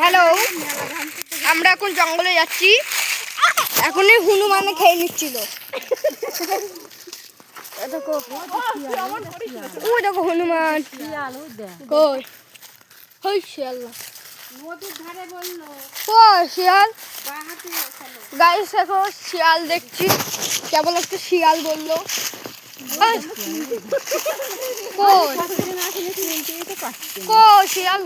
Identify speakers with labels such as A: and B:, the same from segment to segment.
A: Hello, আমরা এখন জঙ্গলে যাচ্ছি। এখনই হনুমানে খেয়ে নিচ্ছিল। ওই দেখো হনুমান কই হই শিয়াল শিয়াল গাইস দেখো শিয়াল দেখছি কেবল একটা শিয়াল বললো শিয়াল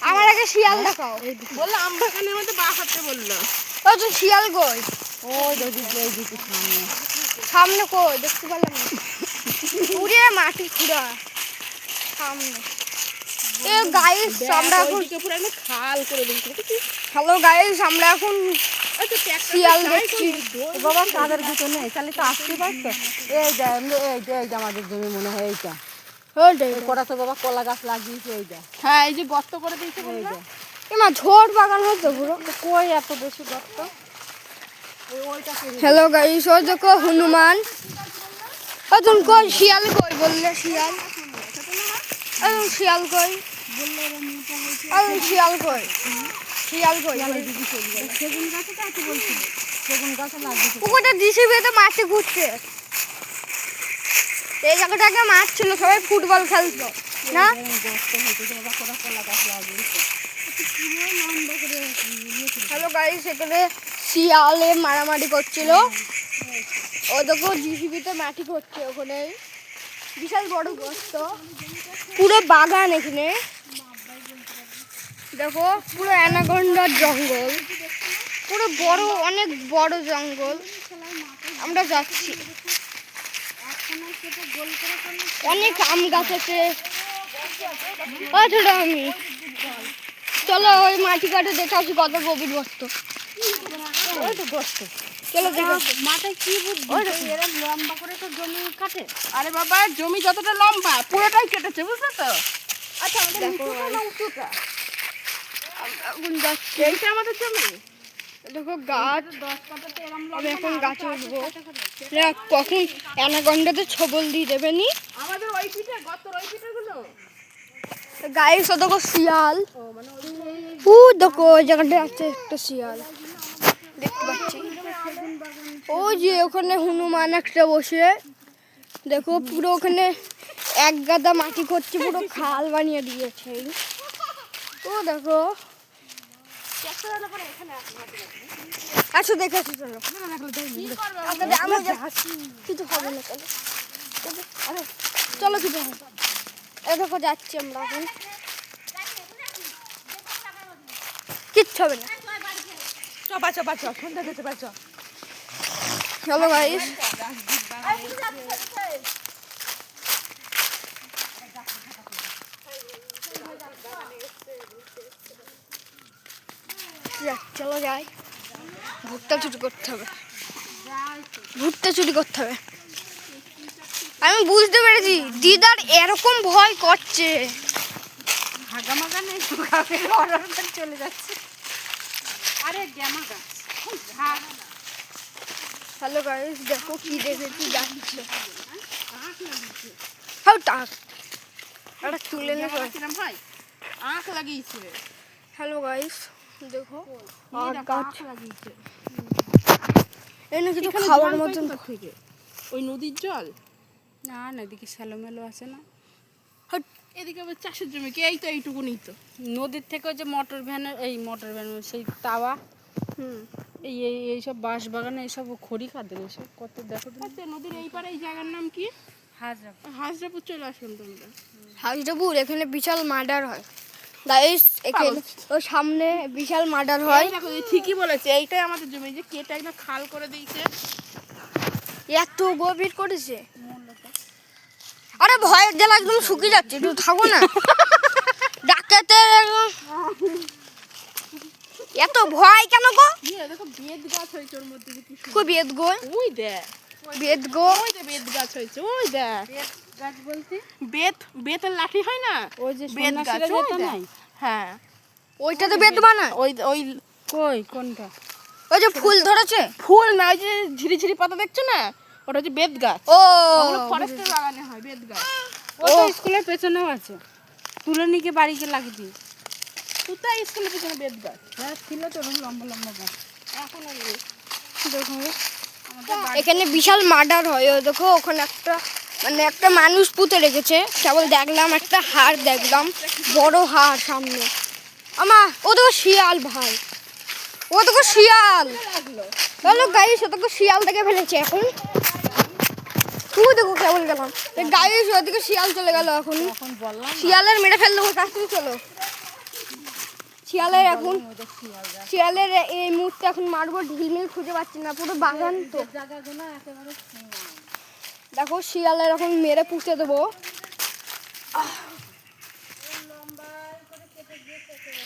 A: আমার আগে শিয়াল দেখাও
B: বললো আমবাগানের মধ্যে বা হাতে বললো
A: ওই তো শিয়াল কই সামনে কই দেখতে পেলাম না পুরে মাটি পুরা সামনে গাইস আমরা এখন
B: খাল করে দিয়েছি
A: হ্যালো গাইস আমরা এখন শিয়াল দেখছি
B: বাবা কাদের ভিতর নেই তাহলে তো আসতে পারতো এই যে আমাদের জমি মনে হয় এইটা করা তো বাবা কলা গাছ লাগিয়েছে এই যে হ্যাঁ এই যে গর্ত করে দিয়েছে
A: এমা ঝোড় বাগান হতো পুরো
B: কই এত বেশি গর্ত
A: হ্যালো গাইস ও দেখো হনুমান তুমি কই শিয়াল কই বললে শিয়াল শিয়াল কই শিয়াল কই শিয়াল কই
B: সেগুন গাছে তো আছে বলছি সেগুন গাছে লাগিয়েছে
A: পুকুরটা ডিসিবিতে মাঠে ঘুরছে এই জায়গাটাকে মাঠ ছিল সবাই ফুটবল খেলতো না হ্যালো গাইস এখানে শিয়ালে মারামারি করছিল ও দেখো জিসিবিতে মাটি করছে ওখানে বিশাল বড় গর্ত পুরো বাগান এখানে দেখো পুরো অ্যানাকোন্ডার জঙ্গল পুরো বড় অনেক বড় জঙ্গল আমরা যাচ্ছি অনেক আম গাছ আছে আমি চলো ওই মাটি কাটে দেখে আসি কত গভীর গর্ত চলো দেখো
B: মাথায় কি বুদ্ধি এরকম লম্বা করে তো জমি কাটে আরে বাবা জমি যতটা লম্বা পুরোটাই কেটেছে বুঝলে তো আচ্ছা
A: দেখো
B: উঁচুটা
A: যাচ্ছি
B: এইটা আমাদের জমি
A: দেখো গাছ আমি এখন গাছে উঠবো কখন অ্যানাকন্ডাতে ছবল দিয়ে দেবে নি
B: আমাদের ওই পিঠে গতর ওই পিঠেগুলো
A: গাইস ও দেখো শিয়াল দেখো ওই জায়গাটা আছে একটা শিয়াল দেখতে পাচ্ছি ওই যে ওখানে হনুমান একটা বসে দেখো পুরো ওখানে এক গাদা মাটি করছে পুরো খাল বানিয়ে দিয়েছে ও দেখো আচ্ছা দেখে আসি চলো কিছু হবে না আরে চলো কিছু হবে এই দেখো যাচ্ছি আমরা এখন কিচ্ছু হবে না চলো গাইস চলো যাই ভুট্টা চুরি করতে হবে আমি বুঝতে পেরেছি দিদার এরকম ভয় করছে
B: হাগামাগা নেই চলে যাচ্ছে আরে গ্যামা গাছ
A: হ্যালো গাইস দেখো কি দেখেছি যাচ্ছে তুলে নেবো
B: ভাই আখ লাগিয়েছে
A: হ্যালো গাইস দেখো
B: গাছ লাগিয়েছে
A: এনে কিছু খাওয়ার মতন
B: থেকে ওই নদীর জল না এদিকে শ্যালোমেলো আছে না এদিকে আবার চাষের জমি কি এই তো এইটুকু নিত নদীর থেকে ওই যে মোটর ভ্যান সেই তাওয়া এই এইসব বাঁশ বাগানে এইসব খড়ি খাদের এইসব কত দেখো নদীর এই পারে এই জায়গার নাম কি হাজরাপুর চলে আসুন তোমরা
A: হাজরাপুর এখানে বিশাল মার্ডার হয় গাইস এখানে ওর সামনে বিশাল মার্ডার হয়
B: দেখো ঠিকই বলেছে এইটাই আমাদের জমি যে কেটে একদম খাল করে দিয়েছে
A: এত গভীর করেছে আরে ভয়ের জ্বালা একদম শুকিয়ে যাচ্ছে একটু থাকো না ডাকাতে এত ভয় কেন গো
B: দেখো বেদ গাছ হয়েছে ওর মধ্যে
A: কই বেদ গো
B: ওই দেখ
A: বেদ গো
B: ওই যে বেদ গাছ হয়েছে ওই দেখ গাছ বলতে বেতের লাঠি হয় না
A: ওই যে
B: বেদ গাছ নাই হ্যাঁ
A: ওইটা তো বেদ বানায়
B: ওই কই কোনটা
A: ওই যে ফুল ধরেছে
B: ফুল না ওই যে ঝিরি পাতা দেখছো না ওটা হচ্ছে বেদ গাছ
A: ও
B: ফরেস্টের বাগানে হয় বেদ গাছ ও তো স্কুলের পেছনেও আছে তুলে নিয়ে বাড়িতে লাগিয়ে দিই তুই স্কুলের পিছনে বেদ গাছ ছিল তো লম্বা লম্বা গাছ, এখন আর নেই।
A: দেখো
B: আমাদের বাড়ি
A: এখানে বিশাল মার্ডার হয়, ওই দেখো ওখানে একটা মানে একটা মানুষ পুঁতে রেখেছে, কেবল দেখলাম একটা হাড় দেখলাম, বড় হাড় সামনে। ও দেখো শিয়াল ভাই, ও দেখো শিয়াল। হ্যালো গাইস, ও দেখো শিয়াল দেখে ফেলেছে এখন। তুই দেখো কেবল গেলাম গাইস, ওদিকে শিয়াল চলে গেল এখন।
B: এখন বললাম
A: শিয়ালের মেরে ফেললো কাছ থেকে, চলো শিয়ালের এখন শিয়ালের এই মুহূর্তে এখন মারবো, ঢিলমিল খুঁজে পাচ্ছি না, পুরো বাগান তো।
B: জায়গাগুলো একেবারে
A: দেখো শিয়ালের এখন মেরে পুষে দেবো।